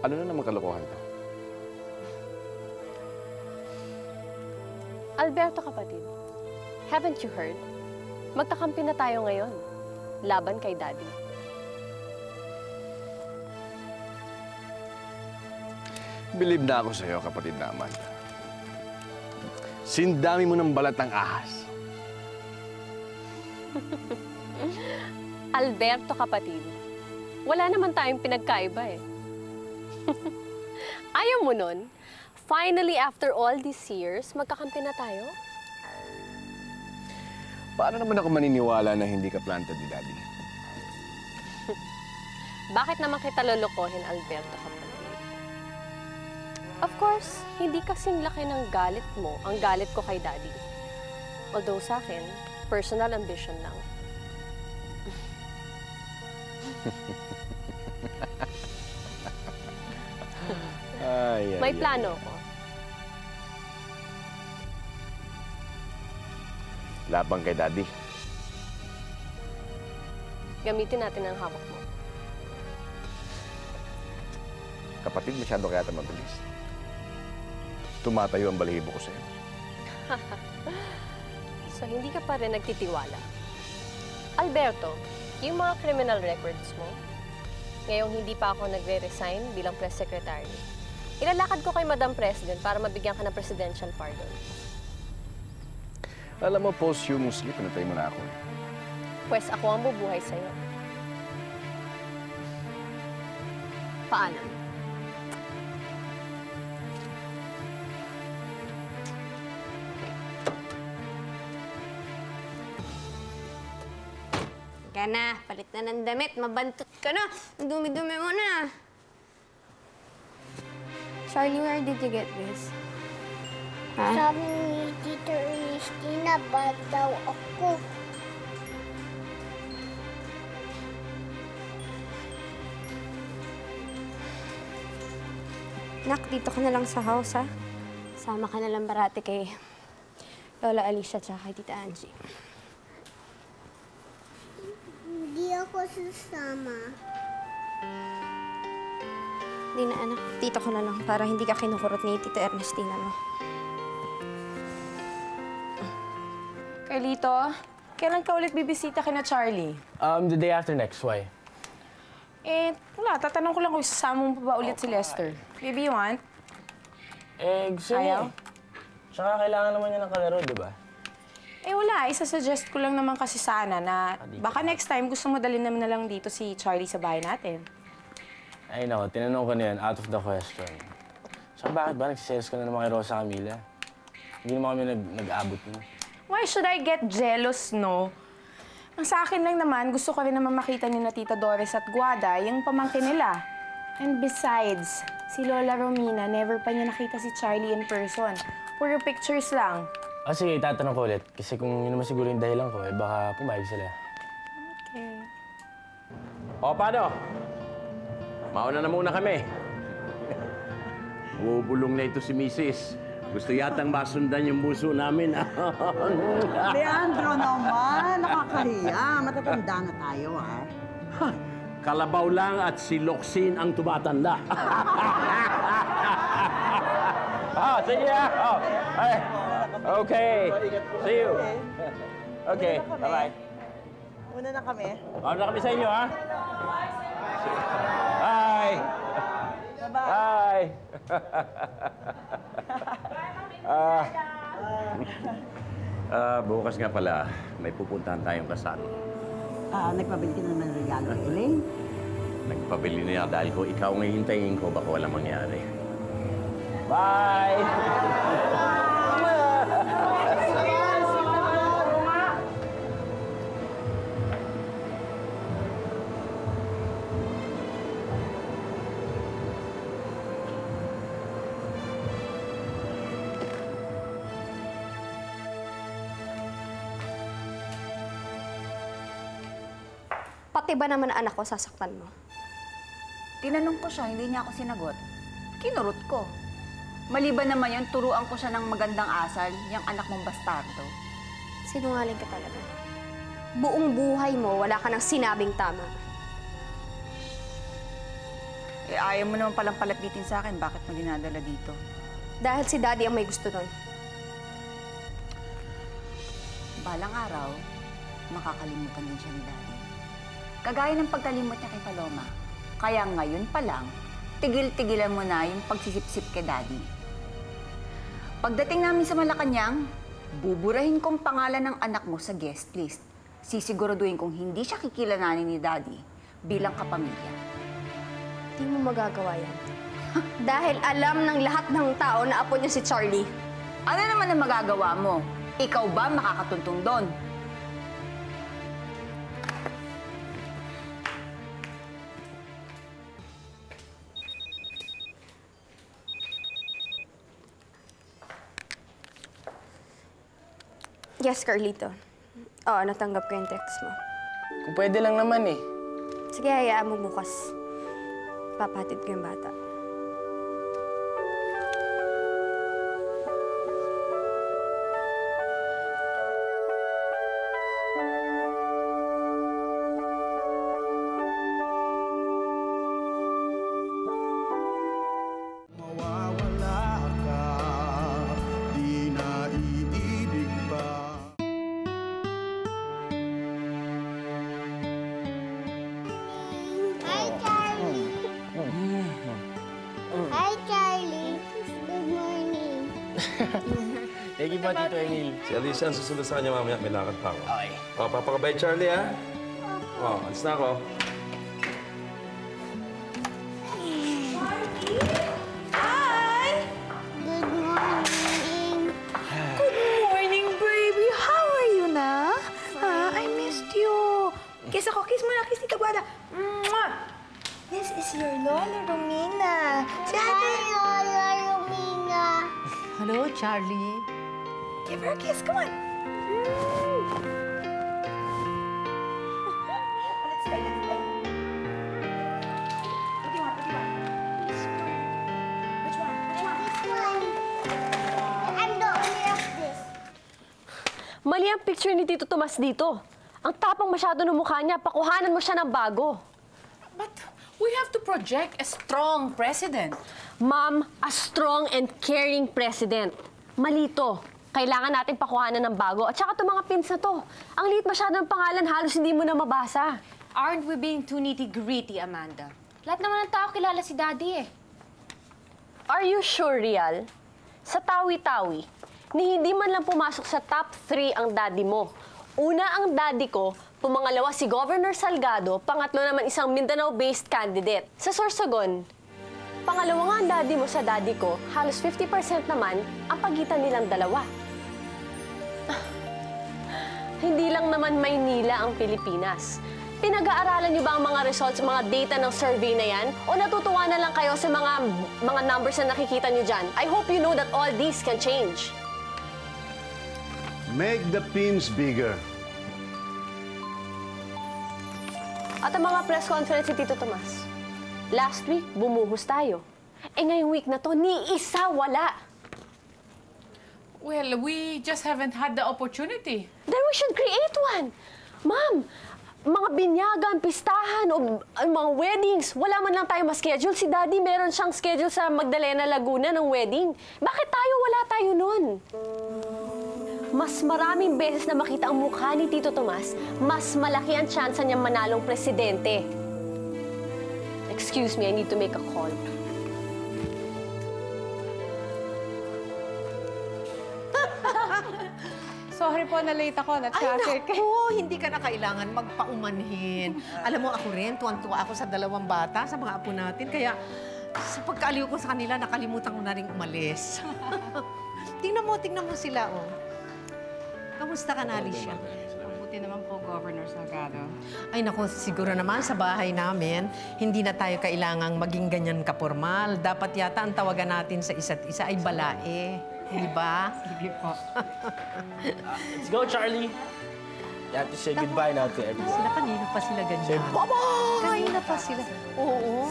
Ano na naman kalokohan to? Alberto, kapatid, haven't you heard? Magkakampi na tayo ngayon. Laban kay Daddy. Believe na ako sa'yo, kapatid na Amanda. Sindami mo ng balat ng ahas. Alberto, kapatid, wala naman tayong pinagkaiba eh. Ayaw mo nun? Finally, after all these years, magkakampi na tayo? Paano naman ako maniniwala na hindi ka planted ni Daddy? Bakit naman kita lolokohin, Alberto, kapatid? Of course, hindi kasing laki ng galit mo ang galit ko kay Daddy. Although sa akin, personal ambition lang. May plano ko. Labang kay Daddy. Gamitin natin ang hawak mo. Kapatid, masyado kaya ito mabilis. Tumatayo ang balahibo ko sa'yo. So, hindi ka pa rin nagtitiwala. Alberto, yung mga criminal records mo, ngayong hindi pa ako nagre-resign bilang press secretary, ilalakad ko kay Madam President para mabigyan ka ng presidential pardon. Alam mo, posthumously, pinatay mo na ako. Pwes ako ang bubuhay sa'yo. Paalam. Ka na, palit na ng damit, mabantot ka na. Ang dumi-dumi mo na. Charlie, where did you get this? Ha? Sabi ni Tito Ernestina, bad daw ako. Nak, dito ka na lang sa house, ha? Sama ka na lang barate kay Lola Alicia at kay Tita Angie. Hindi ako sasama. Hindi na, anak. Dito ka na lang para hindi ka kinukurot ni Tita Ernestina, no? Carlito, kailan ka ulit bibisita kina Charlie? The day after next. Why? Eh, wala. Tatanong ko lang kung isasama mo pa ba ulit si Lester. Maybe you want? Gusto Ayaw? niya. Tsaka kailangan naman niya ng kalaro, di ba? Eh, wala. Isa-suggest ko lang naman kasi sana na baka next time gusto mo dalhin naman na lang dito si Charlie sa bahay natin. Ay, nako. Tinanong ko na yan. Out of the question. Tsaka bakit ba nagsiselos ka na naman kay Rosa Camila? Hindi naman kami nag-abot mo. Why should I get jealous, no? Ang sa akin lang naman, gusto ko rin naman makita ni na Tita Doris at Guada, yung pamangkin nila. And besides, si Lola Romina, never pa niya nakita si Charlie in person. Puro pictures lang. Sige, tatanong ko ulit. Kasi kung yun naman siguro yung dahilan ko, baka pumayag sila. Okay. O, paano? Mauna na muna kami. Bubulong na ito si Mrs. Gusto yatang masundan yung buso namin. Leandro naman, nakakahiya. Matatanda na tayo, ha? Kalabaw lang at si Loxin ang tumatanda. Sige ay. Okay. See you. Okay, bye-bye. Una na kami. Mauna kami sa inyo, ha? Bye. Bye. Bukas nga pala, may pupuntahan tayong kasal. Nagpabili ka naman ng regalo kay Elaine? Nagpabili niya dahil ko ikaw ang hihintayin ko, baka walang mangyari. Bye! Pati ba naman anak ko sasaktan mo? Tinanong ko siya, hindi niya ako sinagot. Kinurot ko. Maliban naman yun, turuan ko siya ng magandang asal, yung anak mong bastardo. Sinungaling ka talaga. Buong buhay mo, wala ka nang sinabing tama. Eh, ayaw mo naman palang palapitin sa akin. Bakit mo dinadala dito? Dahil si Daddy ang may gusto nun. Balang araw, makakalimutan din siya ni Daddy. Kagaya ng pagkalimot niya kay Paloma. Kaya ngayon pa lang, tigil-tigilan mo na yung pagsisip-sip kay Daddy. Pagdating namin sa Malacanang, buburahin kong pangalan ng anak mo sa guest list. Sisiguraduhin kong hindi siya kikilalanin ni Daddy bilang kapamilya. Hindi mo magagawa yan. Dahil alam ng lahat ng tao na apo niya si Charlie. Ano naman ang magagawa mo? Ikaw ba makakatuntong doon? Yes, Carlito. Oo, natanggap ko yung text mo. Kung pwede lang naman eh. Sige, hayaan mo bukas. Papatid ko yung bata. Hi, Charlie. Hi, Charlie. Good morning. Thank you po, Tito Emil. Si Alicia ang susunod sa kanya mamaya. May lakad pa ako. Okay. O, papakabay, Charlie, ha? O, alis na ako. Good morning. Morning, baby! How are you na? I missed you. Kiss ako. Kiss mo na. Kiss Tita Guada. Mwah! This is your Lola Romina. Si Hi, Ate. Lola Romina. Hello, Charlie. Give her a kiss. Come on. Let's try. Let's try. What do you want? What do you want? Which one? Which one? This one. I'm the owner of this. Mali ang picture ni Tito Tomas dito. Ang tapang masyado ng mukha niya, pakuhanan mo siya ng bago. But we have to project a strong president. Ma'am, a strong and caring president. Malito. Kailangan natin pakuhanan ng bago. At saka itong mga pins na to. Ang liit masyado ng pangalan, halos hindi mo na mabasa. Aren't we being too nitty-gritty, Amanda? Lahat naman ng tao kilala si Daddy eh. Are you sure, Rial? Sa tawi-tawi, ni hindi man lang pumasok sa top 3 ang daddy mo. Una ang daddy ko, pumangalawa si Governor Salgado, pangatlo naman isang Mindanao-based candidate. Sa Sorsogon, pangalawa nga ang daddy mo sa daddy ko, halos 50% naman ang pagitan nilang dalawa. Hindi lang naman Maynila ang Pilipinas. Pinag-aaralan niyo ba ang mga results, mga data ng survey na yan? O natutuwa na lang kayo sa mga numbers na nakikita niyo dyan? I hope you know that all these can change. Make the pins bigger. At ang mga press conference ni Tito Tomas. Last week, bumuhos tayo. Eh ngayong week na to, ni isa wala. Well, we just haven't had the opportunity. Then we should create one. Ma'am, mga binyagan, pistahan, o mga weddings, wala man lang tayo ma-schedule. Si Daddy meron siyang schedule sa Magdalena, Laguna ng wedding. Bakit tayo wala tayo nun? Mas maraming beses na makita ang mukha ni Tito Tomas, mas malaki ang tsansa niyang manalong presidente. Excuse me, I need to make a call. Sorry po, na-late ako. Na-traffic. Ay, naku! Hindi ka na kailangan magpaumanhin. Alam mo, ako rin, tuwan-tuwa ako sa dalawang bata, sa mga apo natin. Kaya sa pagkaaliw ko sa kanila, nakalimutan ko na rin umalis. tingnan mo sila, oh. Kamusta ka na, Alicia? Mabuti naman po, Governor Salgado. Ay, naku, siguro naman sa bahay namin, hindi na tayo kailangang maging ganyan kapormal. Dapat yata ang tawagan natin sa isa't isa ay balae. Di ba? Sige po. Let's go, Charlie. You have to say goodbye now to everyone. Sila kanina pa sila ganyan. Say bye-bye! Kanina pa sila. Oo.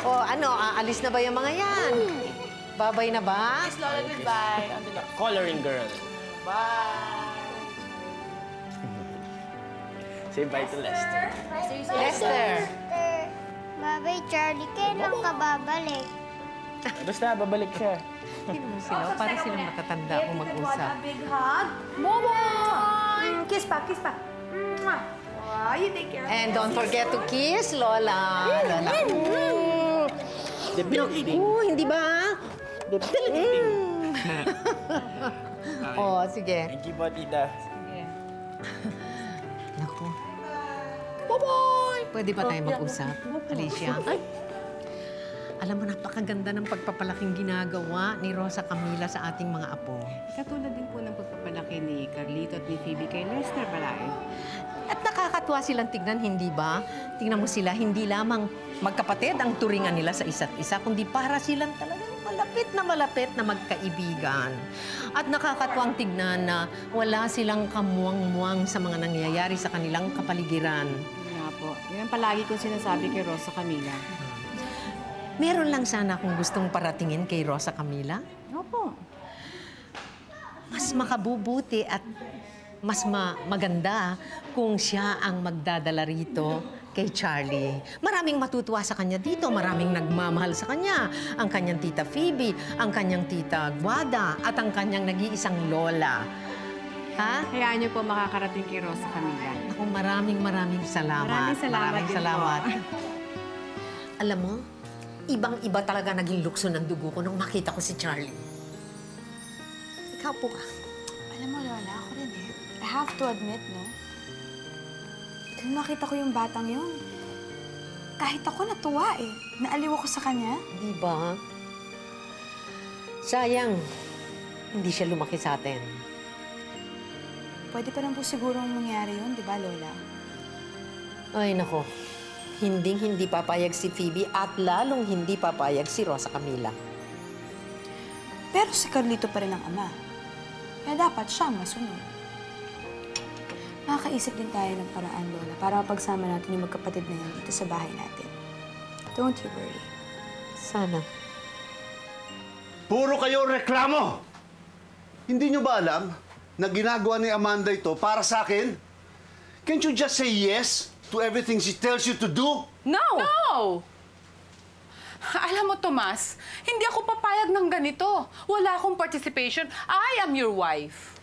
O, ano, aalis na ba yung mga yan? Babay na ba? Miss Lola, goodbye. Coloring girl. Bye! Say bye to Lester. Lester. Bye-bye, Charlie. Kailan ka babalik? Basta, babalik siya. Tingnan mo sila, para silang matatanda kung mag-usap. big hug. Momoy! Kiss pa, kiss pa. Mwah! Wow, you take care. And don't forget to kiss, Lola. Lola. Hindi ba? Oh, sige. Thank you po, tita. Naku. Bye-bye! Pwede ba tayo mag-usap, Alicia? Ay! Alam mo, napakaganda ng pagpapalaking ginagawa ni Rosa Camila sa ating mga apo. Katulad din po ng pagpapalaki ni Carlito at ni Phoebe kay Lester Balay. At nakakatuwa silang tignan, hindi ba? Tingnan mo sila, hindi lamang magkapatid ang turingan nila sa isa't isa, kundi para silang talagang malapit na magkaibigan. At nakakatuwang tignan na wala silang kamuwang-muwang sa mga nangyayari sa kanilang kapaligiran. Nga po. Yan ang palagi kong sinasabi kay Rosa Camila. Meron lang sana akong gustong paratingin kay Rosa Camila. Opo. Mas makabubuti at mas maganda kung siya ang magdadala rito kay Charlie. Maraming matutuwa sa kanya dito, maraming nagmamahal sa kanya. Ang kanyang tita Phoebe, ang kanyang tita Guada, at ang kanyang nag-iisang lola. Ha? Hayaan niyo po makakarating kay Rosa Camila. Ako, maraming salamat. Maraming salamat din po. Alam mo, ibang-iba talaga naging lukso ng dugo ko nung makita ko si Charlie. Ikaw po ka. Alam mo, Lola, ako rin eh. I have to admit, no? Nung makita ko yung batang yun, kahit ako natuwa eh. Naaliw ako sa kanya. Di ba? Sayang, hindi siya lumaki sa atin. Pwede pa rin po sigurong mangyari yun, di ba, Lola? Ay, nako. Hindi papayag si Phoebe at lalong hindi papayag si Rosa Camila. Pero si Carlito pa rin ang ama. Kaya dapat siya ang masunod. Makakaisip din tayo ng paraan, Lola, para mapagsama natin yung magkapatid na yan dito sa bahay natin. Don't you worry. Sana. Puro kayo reklamo! Hindi nyo ba alam na ginagawa ni Amanda ito para sa akin? Can't you just say yes to everything she tells you to do? No! No! Alam mo, Tomas, hindi ako papayag ng ganito. Wala akong participation. I am your wife.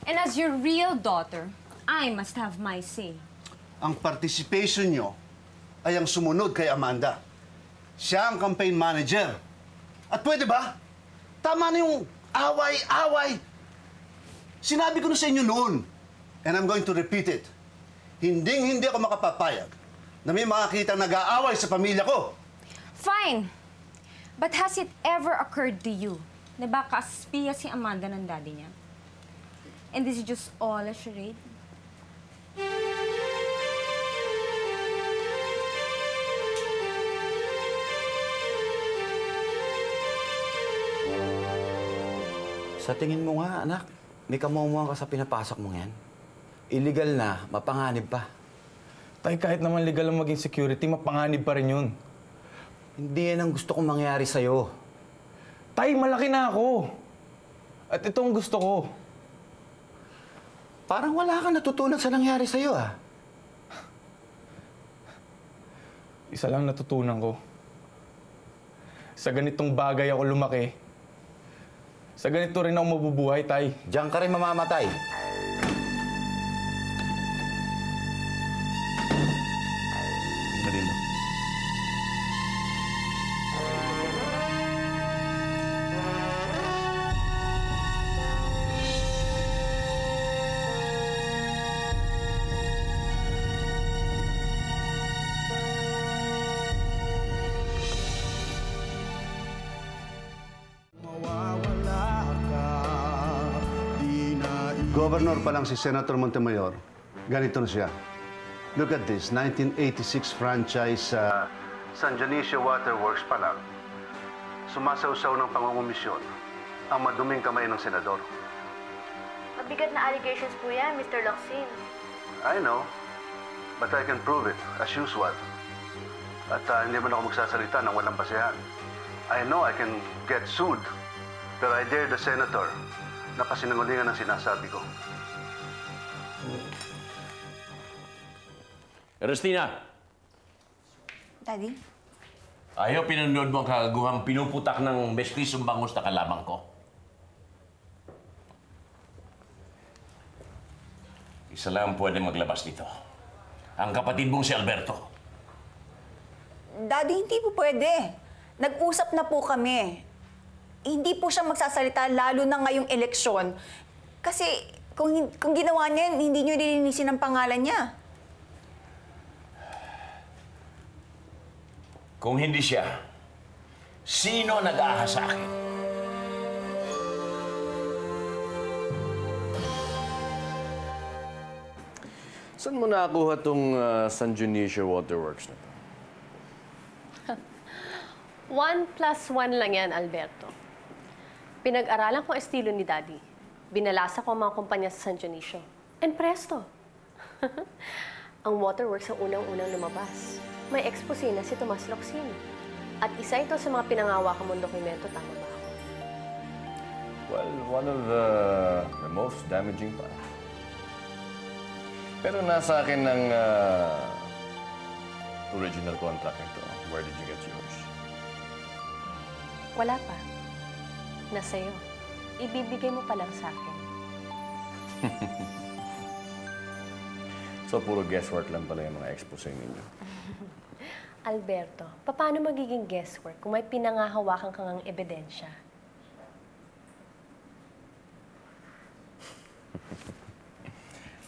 And as your real daughter, I must have my say. Ang participation nyo ay ang sumunod kay Amanda. Siya ang campaign manager. At pwede ba? Tama na yung away-away. Sinabi ko na sa inyo noon, and I'm going to repeat it. Hindi ako makapapayag na may makakita nag-aaway sa pamilya ko. Fine. But has it ever occurred to you na baka aspiya si Amanda ng daddy niya? And this is just all a charade? Sa tingin mo nga, anak, may kamuha ka sa pinapasok mo yan. Illegal na, mapanganib pa. Tay, kahit naman legal ang maging security, mapanganib pa rin yun. Hindi yan ang gusto kong mangyari sa'yo. Tay, malaki na ako. At ito ang gusto ko. Parang wala kang natutunan sa nangyari sa'yo, ah. Isa lang natutunan ko. Sa ganitong bagay ako lumaki. Sa ganito rin ako mabubuhay, Tay. Diyan ka rin mamamatay. Governor pa lang si Senator Montemayor, ganito na siya. Look at this, 1986 franchise San Dionisio Waterworks pa lang. Sumasawsaw ng pangungumisyon ang maduming kamay ng senador. Mabigat na allegations po yan, Mr. Locsin. I know, but I can prove it, as usual. At hindi man ako magsasalita ng walang basehan. I know I can get sued, pero I dare the senator na kasinungalingan ang sinasabi ko. Ernestina! Daddy? Ayaw pinanood mo ang kagaguhang pinuputak ng mestisong bangus na kalamang ko. Isa lang ang pwede maglabas dito. Ang kapatid mong si Alberto. Daddy, hindi po pwede. Nag-usap na po kami. Hindi po siya magsasalita, lalo na ngayong eleksyon. Kasi kung ginawa niya yun, hindi niyo lilinisin ang pangalan niya. Kung hindi siya, sino nag-aahas sa akin? Saan mo nakakuha tong San Dionisio Waterworks na to? 1 + 1 lang yan, Alberto. Pinag-aralan ko ang estilo ni Daddy. Binalasa ko ang mga kumpanya sa San Dionisio. And presto! Ang Waterworks ang unang-unang lumabas. May expose na si Tomas Locsin. At isa ito sa mga pinangawakang mong dokumento, tama ba ako? Well, one of the most damaging pa. Pero nasa akin ng original contract nito. Where did you get yours? Wala pa. Nasa'yo. Ibibigay mo pa lang sa akin. So, puro guesswork lang pala yung mga expose ninyo. Alberto, paano magiging guesswork kung may pinangahawakan kang ang ebidensya?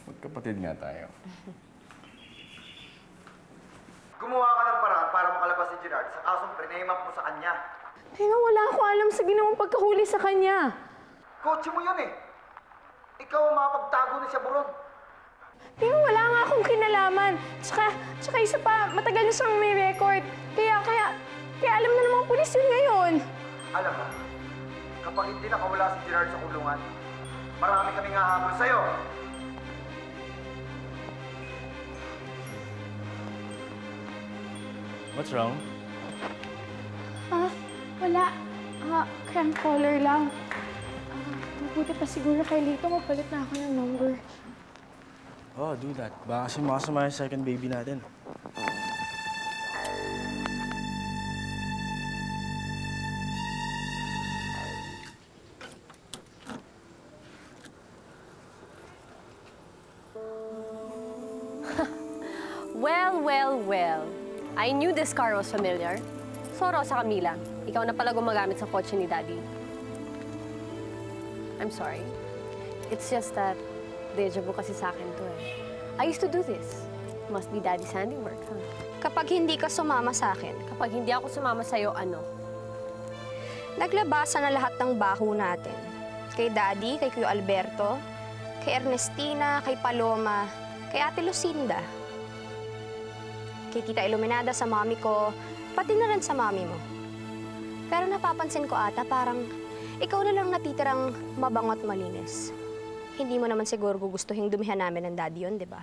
Magkapatid nga tayo. Gumawa ka ng paraan para makalabas si Gerard sa kasong prenaymak mo sa kanya. Teka, wala ako alam sa ginawang pagkahuli sa kanya. Kotse mo yun eh. Ikaw ang makapagtago na siya buron. Teka, wala nga akong kinalaman. Tsaka isa pa, matagal na siyang may record. Kaya alam na namang pulis yun ngayon. Alam mo, kapag hindi nakawala si Gerard sa kulungan, marami kaming hahabol sa'yo. What's wrong? Wala. Crank caller lang. Mabuti pa siguro kay Lito, magpalit na ako ng number. Oh, do that. Baka kasi makasama yung second baby natin. Well. I knew this car was familiar. So, Rosa Camila, ikaw na pala gumagamit sa kotse ni Daddy. I'm sorry. It's just that deja vu kasi sa akin to eh. I used to do this. Must be Daddy's handiwork, huh? Kapag hindi ka sumama sa akin, Kapag hindi ako sumama sa'yo, ano? naglabasan na lahat ng baho natin. Kay Daddy, kay Kuya Alberto, kay Ernestina, kay Paloma, kay Ate Lucinda. Kay Tita Iluminada sa mami ko, pati na rin sa mami mo. Pero napapansin ko ata parang ikaw na lang natitirang mabangot malinis. Hindi mo naman siguro gugustuhin dumihan namin ng Daddy yun, di ba?